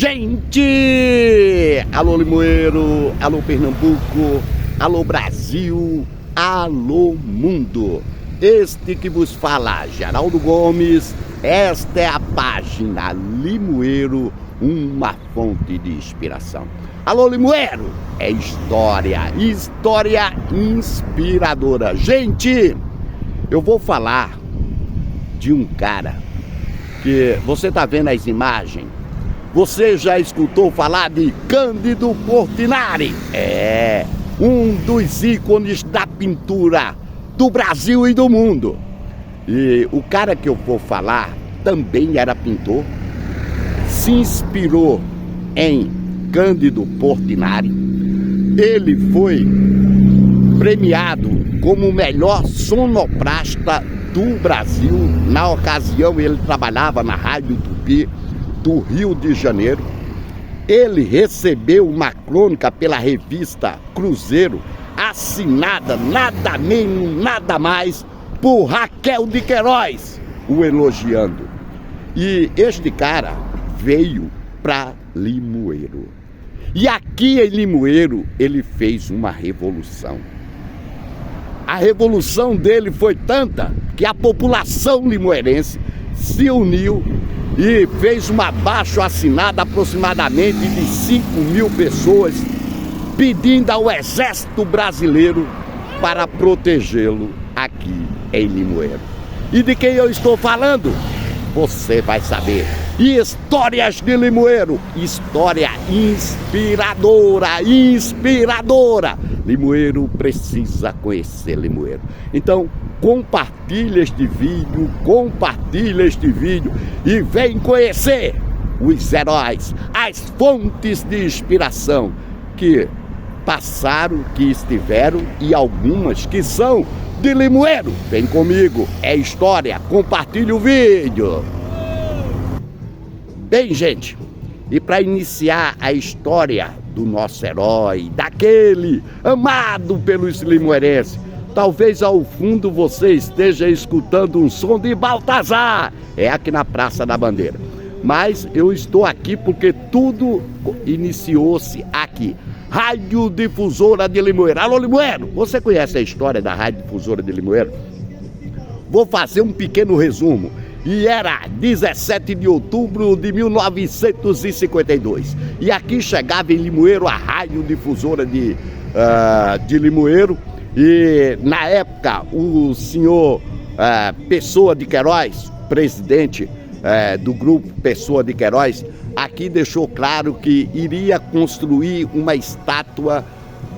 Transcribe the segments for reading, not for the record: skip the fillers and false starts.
Gente! Alô Limoeiro, alô Pernambuco, alô Brasil, alô mundo. Este que vos fala, Geraldo Gomes, esta é a página Limoeiro, uma fonte de inspiração. Alô Limoeiro, é história inspiradora. Gente, eu vou falar de um cara que você tá vendo as imagens. Você já escutou falar de Cândido Portinari? É um dos ícones da pintura do Brasil e do mundo. E o cara que eu vou falar também era pintor, se inspirou em Cândido Portinari. Ele foi premiado como o melhor sonoplasta do Brasil. Na ocasião ele trabalhava na Rádio Tupi do Rio de Janeiro. Ele recebeu uma crônica pela revista Cruzeiro, assinada nada menos, nada mais por Raquel de Queiroz, o elogiando. E este cara veio para Limoeiro. E aqui em Limoeiro ele fez uma revolução. A revolução dele foi tanta que a população limoeirense se uniu e fez uma abaixo-assinada aproximadamente de 5.000 pessoas, pedindo ao Exército Brasileiro para protegê-lo aqui em Limoeiro. E de quem eu estou falando? Você vai saber. E Histórias de Limoeiro, história inspiradora, inspiradora. Limoeiro precisa conhecer Limoeiro. Então, compartilha este vídeo e vem conhecer os heróis, as fontes de inspiração que passaram, que estiveram e algumas que são de Limoeiro. Vem comigo, é história, compartilha o vídeo. Bem, gente, e para iniciar a história do nosso herói, daquele amado pelos limoeirenses, talvez ao fundo você esteja escutando um som de Baltazar, é aqui na Praça da Bandeira. Mas eu estou aqui porque tudo iniciou-se aqui. Rádio Difusora de Limoeiro. Alô Limoeiro, você conhece a história da Rádio Difusora de Limoeiro? Vou fazer um pequeno resumo. E era 17 de outubro de 1952. E aqui chegava em Limoeiro a Rádio Difusora de Limoeiro. E na época o senhor Pessoa de Queiroz, presidente do grupo Pessoa de Queiroz, aqui deixou claro que iria construir uma estátua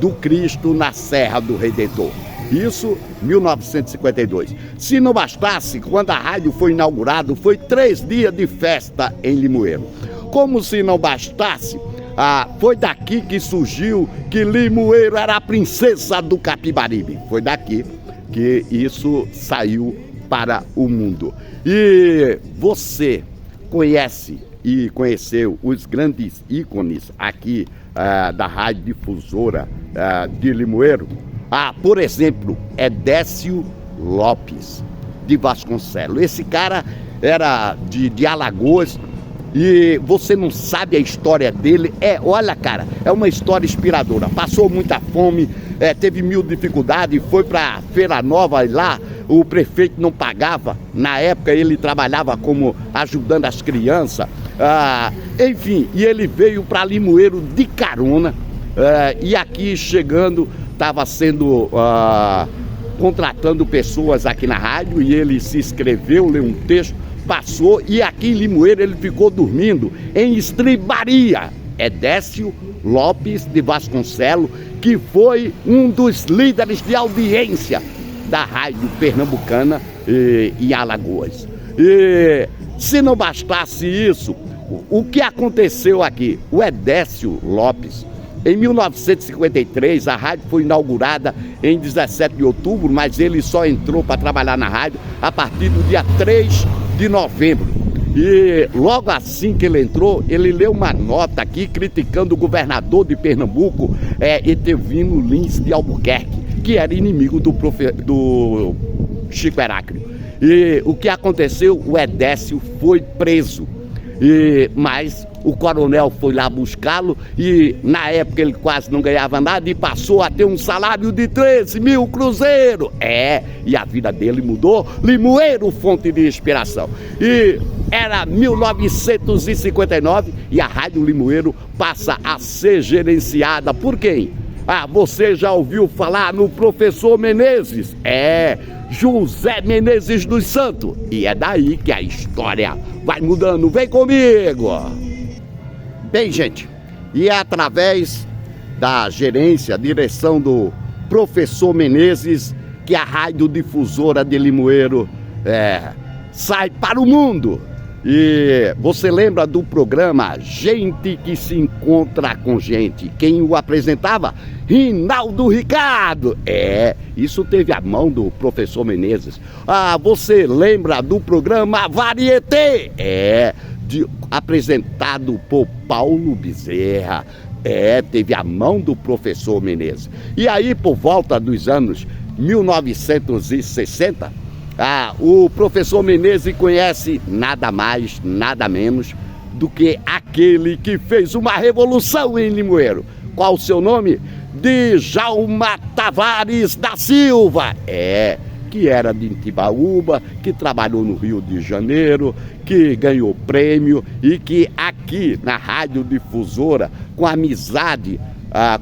do Cristo na Serra do Redentor. Isso, 1952. Se não bastasse, quando a rádio foi inaugurada, foi 3 dias de festa em Limoeiro. Como se não bastasse, foi daqui que surgiu que Limoeiro era a princesa do Capibaribe. Foi daqui que isso saiu para o mundo. E você conhece e conheceu os grandes ícones aqui da Rádio Difusora de Limoeiro? Por exemplo, Edécio Lopes de Vasconcelos. Esse cara era de Alagoas e você não sabe a história dele. Olha, cara, é uma história inspiradora. Passou muita fome, teve 1000 dificuldades, foi para Feira Nova e lá o prefeito não pagava. Na época ele trabalhava como ajudando as crianças. Enfim, e ele veio para Limoeiro de carona e aqui chegando estava sendo contratando pessoas aqui na rádio e ele se inscreveu, leu um texto, passou e aqui em Limoeiro ele ficou dormindo em estribaria. Edécio Lopes de Vasconcelos, que foi um dos líderes de audiência da rádio pernambucana em Alagoas. E se não bastasse isso, o que aconteceu aqui? O Edécio Lopes, em 1953, a rádio foi inaugurada em 17 de outubro, mas ele só entrou para trabalhar na rádio a partir do dia 3 de novembro. E logo assim que ele entrou, ele leu uma nota aqui criticando o governador de Pernambuco, Etelvino Lins de Albuquerque, que era inimigo do Chico Heráclito. E o que aconteceu? O Edécio foi preso. Mas o coronel foi lá buscá-lo e na época ele quase não ganhava nada e passou a ter um salário de 13 mil cruzeiros. E a vida dele mudou. Limoeiro, fonte de inspiração. E era 1959 e a Rádio Limoeiro passa a ser gerenciada por quem? Você já ouviu falar no professor Menezes? José Menezes dos Santos. E é daí que a história vai mudando. Vem comigo! Bem, gente, e é através da gerência, direção do professor Menezes, que a radiodifusora de Limoeiro sai para o mundo. E você lembra do programa Gente que se Encontra com Gente? Quem o apresentava? Rinaldo Ricardo. Isso teve a mão do professor Menezes. Você lembra do programa Varieté? Apresentado por Paulo Bezerra. Teve a mão do professor Menezes. E aí, por volta dos anos 1960, o professor Menezes conhece nada mais, nada menos do que aquele que fez uma revolução em Limoeiro. Qual o seu nome? Djalma Tavares da Silva. Que era de Timbaúba, que trabalhou no Rio de Janeiro, que ganhou prêmio e que aqui na radiodifusora, com amizade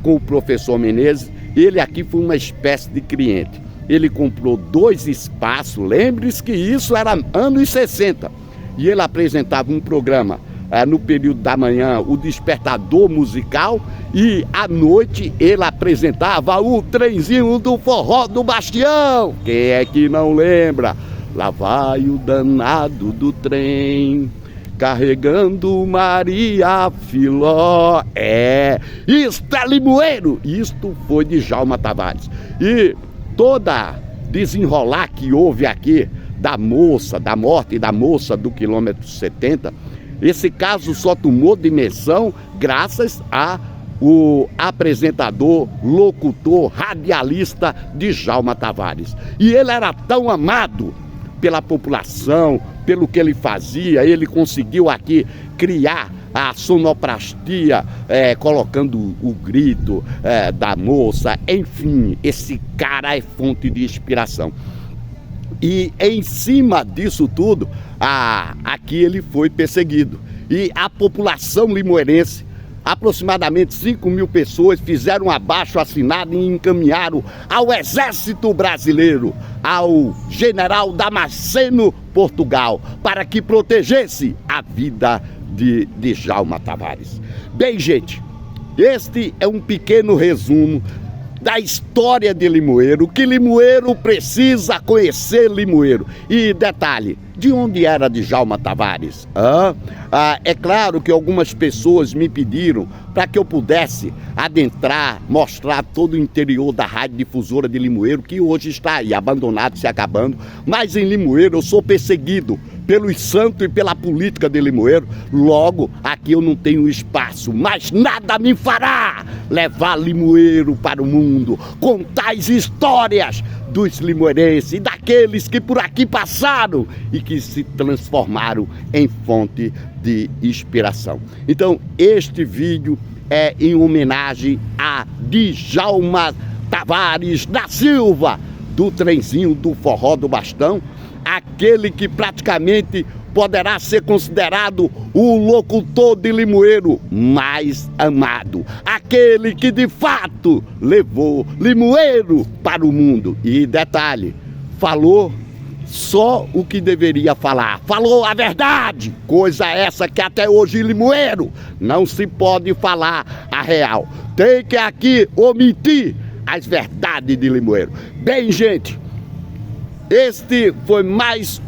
com o professor Menezes, ele aqui foi uma espécie de cliente. Ele comprou 2 espaços, lembre-se que isso era anos 60, e ele apresentava um programa no período da manhã, o Despertador Musical, e à noite ele apresentava o Trenzinho do Forró do Bastião. Quem é que não lembra? Lá vai o danado do trem, carregando Maria Filó. Isto é Limoeiro, isto foi de Djalma Tavares. E toda desenrolar que houve aqui da morte da moça do quilômetro 70, esse caso só tomou dimensão graças ao apresentador, locutor, radialista Djalma Tavares. E ele era tão amado pela população, pelo que ele fazia. Ele conseguiu aqui criar a sonoplastia, colocando o grito da moça. Enfim, esse cara é fonte de inspiração. E em cima disso tudo, aqui ele foi perseguido. E a população limoeirense, aproximadamente 5 mil pessoas, fizeram um abaixo-assinado e encaminharam ao Exército Brasileiro, ao general Damasceno Portugal, para que protegesse a vida de Djalma Tavares. Bem, gente, este é um pequeno resumo da história de Limoeiro, que Limoeiro precisa conhecer Limoeiro. E detalhe, de onde era Djalma Tavares? É claro que algumas pessoas me pediram para que eu pudesse adentrar, mostrar todo o interior da radiodifusora de Limoeiro, que hoje está aí, abandonado, se acabando. Mas em Limoeiro eu sou perseguido pelos santos e pela política de Limoeiro. Logo, aqui eu não tenho espaço, mas nada me fará levar Limoeiro para o mundo, contar as histórias dos limoeirenses e daqueles que por aqui passaram e que se transformaram em fonte de inspiração. Então, este vídeo é em homenagem a Djalma Tavares da Silva, do Trenzinho do Forró do Bastão, aquele que praticamente poderá ser considerado o locutor de Limoeiro mais amado, aquele que de fato levou Limoeiro para o mundo. E detalhe, falou só o que deveria falar, falou a verdade, coisa essa que até hoje em Limoeiro não se pode falar a real, tem que aqui omitir as verdades de Limoeiro. Bem, gente, este foi mais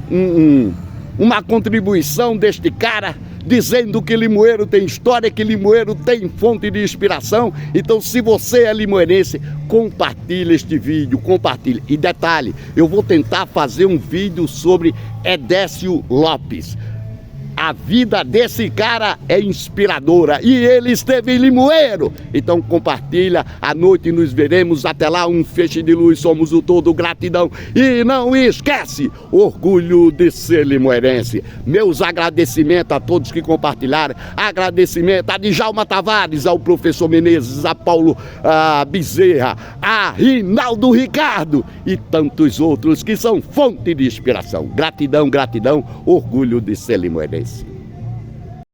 uma contribuição deste cara, dizendo que Limoeiro tem história, que Limoeiro tem fonte de inspiração. Então, se você é limoeirense, compartilhe este vídeo, compartilhe. E detalhe, eu vou tentar fazer um vídeo sobre Edécio Lopes. A vida desse cara é inspiradora e ele esteve em Limoeiro. Então compartilha, à noite nos veremos. Até lá, um feixe de luz, somos o todo, gratidão. E não esquece, orgulho de ser limoeirense. Meus agradecimentos a todos que compartilharam. Agradecimento a Djalma Tavares, ao professor Menezes, a Paulo Bezerra, a Rinaldo Ricardo e tantos outros que são fonte de inspiração. Gratidão, gratidão, orgulho de ser limoeirense.